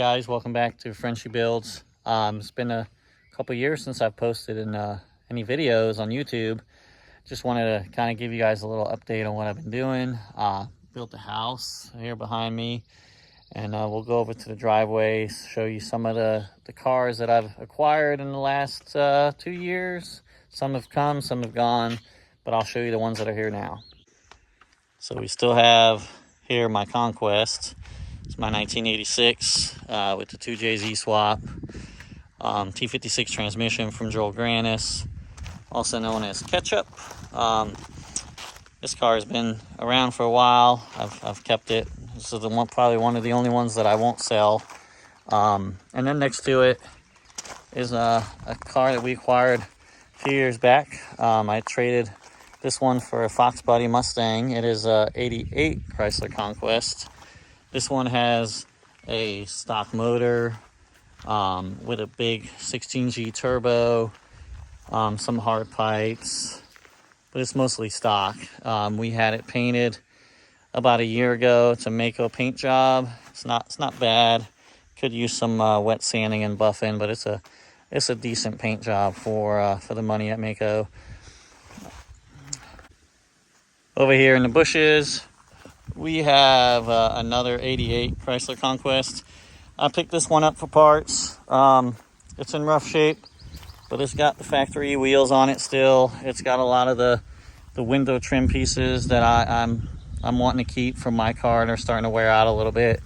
guys, welcome back to Frenchy Builds. It's been a couple years since I've posted any videos on YouTube. Just wanted to kind of give you guys a little update on what I've been doing. Built a house here behind me, and we'll go over to the driveway, show you some of the cars that I've acquired in the last 2 years. Some have come, some have gone, but I'll show you the ones that are here now. So we still have here my Conquest. It's my 1986 with the 2JZ swap, T56 transmission from Joel Granis, also known as Ketchup. This car has been around for a while. I've kept it. This is probably one of the only ones that I won't sell. And then next to it is a car that we acquired a few years back. I traded this one for a Fox Body Mustang. It is a 88 Chrysler Conquest. This one has a stock motor with a big 16G turbo, some hard pipes, but it's mostly stock. We had it painted about a year ago. It's a Mako paint job. It's not bad. Could use some wet sanding and buffing, but it's a decent paint job for the money at Mako. Over here in the bushes, we have another 88 Chrysler Conquest. I picked this one up for parts. It's in rough shape, but it's got the factory wheels on it still. It's got a lot of the window trim pieces that I'm wanting to keep from my car. They're starting to wear out a little bit.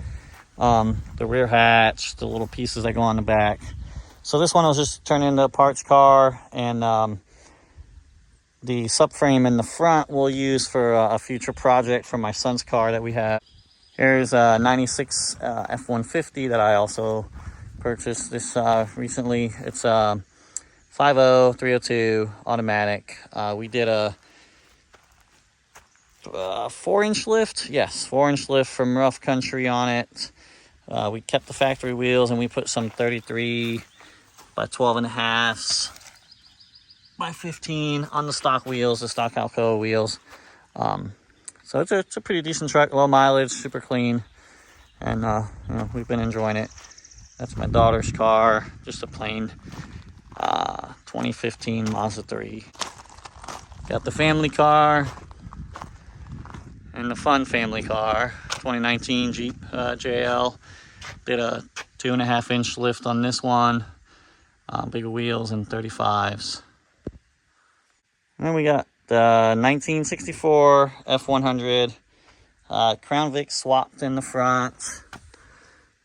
The rear hatch, the little pieces that go on the back. So this one was just turned into a parts car, and the subframe in the front we'll use for a future project for my son's car that we have. Here's a 96 F-150 that I also purchased this recently. It's a 5.0 302 automatic. We did a 4-inch lift. Yes, 4-inch lift from rough country on it. We kept the factory wheels, and we put some 33 by 12.5s by 15 on the stock wheels, the stock Alcoa wheels. So it's a pretty decent truck, low mileage, super clean, and we've been enjoying it. That's my daughter's car, just a plain 2015 Mazda 3. Got the family car and the fun family car, 2019 Jeep JL. Did a 2.5-inch lift on this one, bigger wheels and 35s. And then we got the 1964 F100 Crown Vic swapped in the front.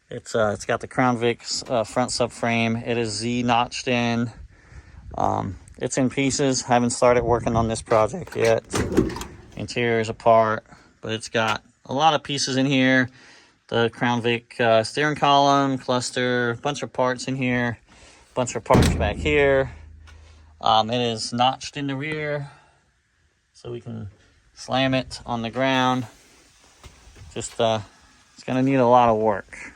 It's got the Crown Vic front subframe. It is Z notched in. It's in pieces. Haven't started working on this project yet. Interior is apart, but it's got a lot of pieces in here. The Crown Vic steering column, cluster, bunch of parts in here, bunch of parts back here. It is notched in the rear, so we can slam it on the ground. Just it's gonna need a lot of work,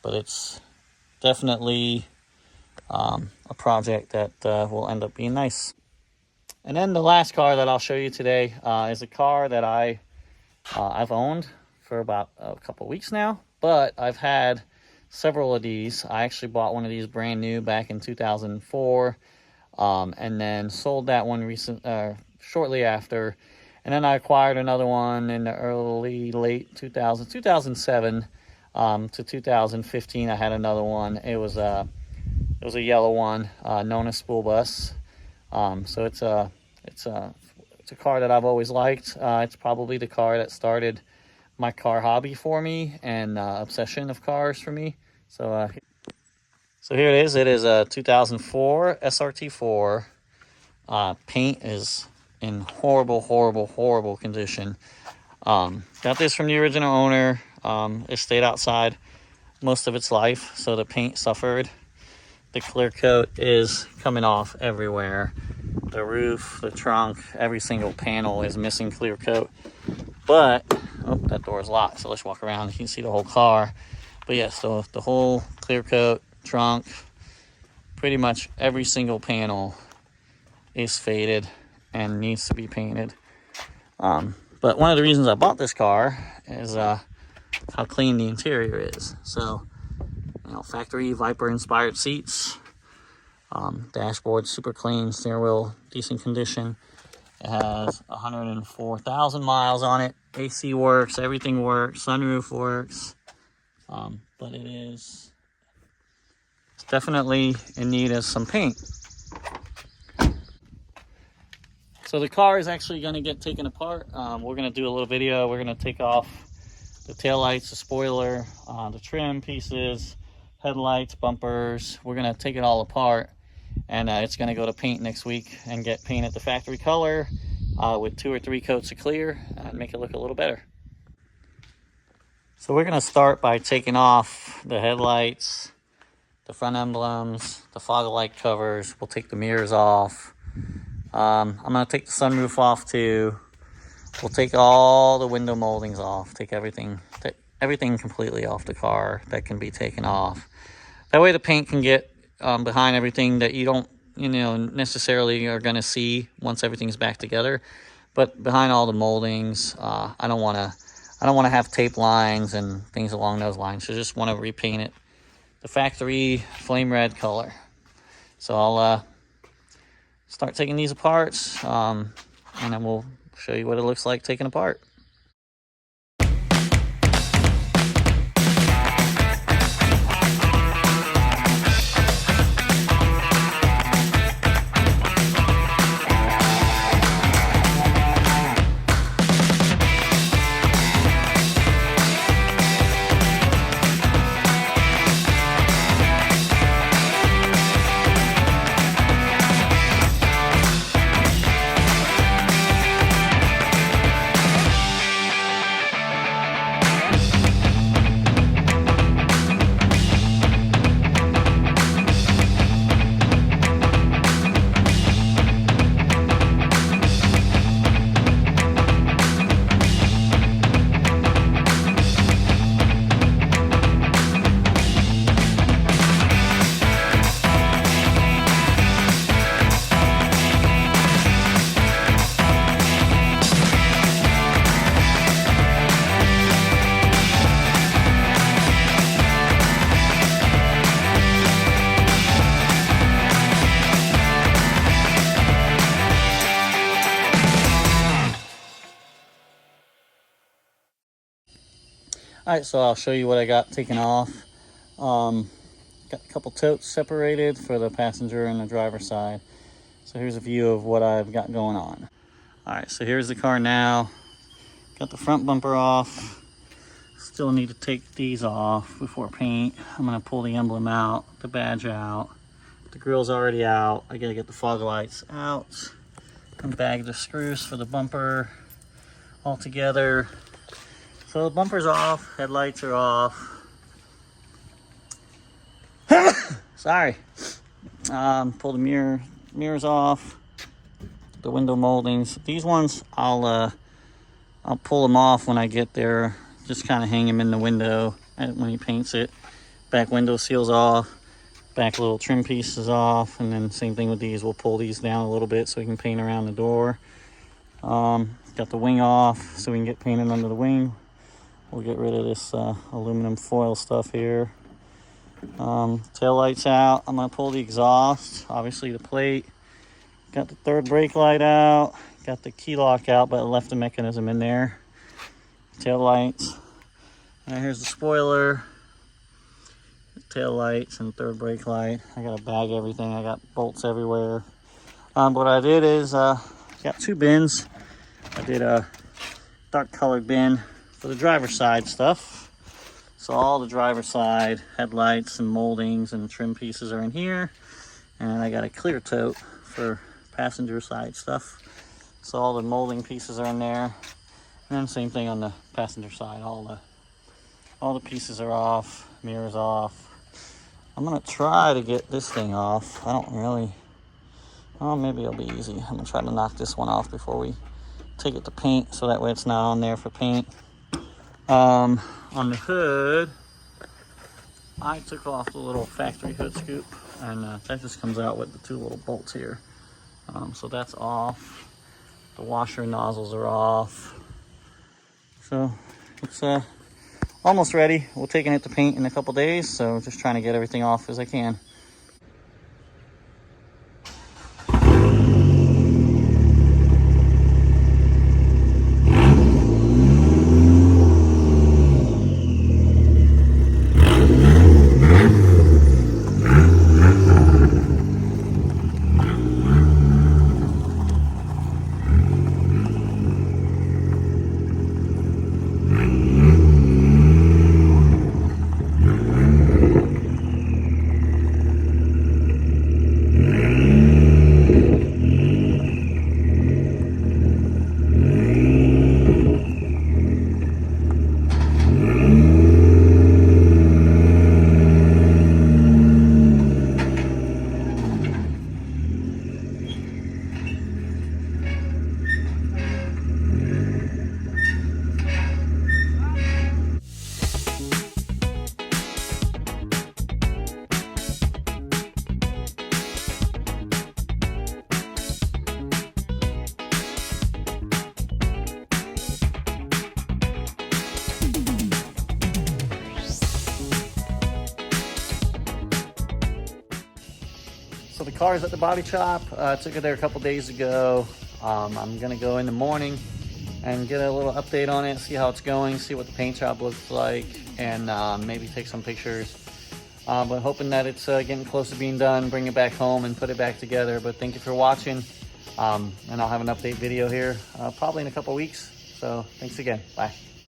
but it's definitely a project that will end up being nice. And then the last car that I'll show you today is a car that I've owned for about a couple weeks now, but I've had several of these. I actually bought one of these brand new back in 2004. And then sold that one shortly after, and then I acquired another one in the late 2007 to 2015. I had another one. It was a yellow one, known as Spool Bus. So it's a car that I've always liked. It's probably the car that started my car hobby for me and obsession of cars for me. So here it is. It is a 2004 SRT4. Paint is in horrible condition. Got this from the original owner. It stayed outside most of its life, so the paint suffered. The clear coat is coming off everywhere. The roof, the trunk, every single panel is missing clear coat. But, oh, that door is locked, so let's walk around. You can see the whole car. But yes, so the whole clear coat, trunk, pretty much every single panel is faded and needs to be painted. But one of the reasons I bought this car is how clean the interior is. So factory Viper inspired seats. Dashboard super clean, steering wheel decent condition. It has 104,000 miles on it. AC works, everything works, sunroof works. But it's definitely in need of some paint. So the car is actually going to get taken apart. We're going to do a little video. We're going to take off the taillights, the spoiler, the trim pieces, headlights, bumpers. We're going to take it all apart, and it's going to go to paint next week and get painted the factory color with 2 or 3 coats of clear and make it look a little better. So we're going to start by taking off the headlights, the front emblems, the fog light covers. We'll take the mirrors off. I'm going to take the sunroof off too. We'll take all the window moldings off, take everything completely off the car that can be taken off. That way the paint can get behind everything that you don't, necessarily are going to see once everything's back together. But behind all the moldings, I don't want to have tape lines and things along those lines. So just want to repaint it the factory flame red color. So I'll start taking these apart, and then we'll show you what it looks like taken apart. Alright, so I'll show you what I got taken off. Got a couple totes separated for the passenger and the driver side. So here's a view of what I've got going on. Alright, so here's the car now. Got the front bumper off. Still need to take these off before paint. I'm going to pull the emblem out, the badge out. The grill's already out. I got to get the fog lights out. And bag the screws for the bumper all together. So the bumper's off, headlights are off. Sorry. Pull the mirrors off. The window moldings. These ones, I'll pull them off when I get there. Just kind of hang them in the window when he paints it. Back window seals off. Back little trim pieces off. And then same thing with these. We'll pull these down a little bit so we can paint around the door. Got the wing off so we can get painted under the wing. We'll get rid of this aluminum foil stuff here. Tail lights out. I'm going to pull the exhaust, obviously the plate. Got the third brake light out. Got the key lock out, but I left the mechanism in there. Tail lights. And here's the spoiler. The tail lights and third brake light. I got to bag everything. I got bolts everywhere. What I did is got 2 bins. I did a dark colored bin for the driver's side stuff. So all the driver's side headlights and moldings and trim pieces are in here. And I got a clear tote for passenger side stuff. So all the molding pieces are in there. And then same thing on the passenger side. All the pieces are off, mirrors off. I'm gonna try to get this thing off. I don't really, oh, maybe it'll be easy. I'm gonna try to knock this one off before we take it to paint, so that way it's not on there for paint. On the hood, I took off the little factory hood scoop, and that just comes out with the 2 little bolts here. So that's off. The washer nozzles are off. So it's almost ready. We're taking it to paint in a couple days, so just trying to get everything off as I can. So the car is at the body shop. Took it there a couple days ago. I'm gonna go in the morning and get a little update on it, see how it's going, see what the paint job looks like, and maybe take some pictures. But hoping that it's getting close to being done, bring it back home and put it back together. But thank you for watching. And I'll have an update video here probably in a couple weeks. So thanks again, bye.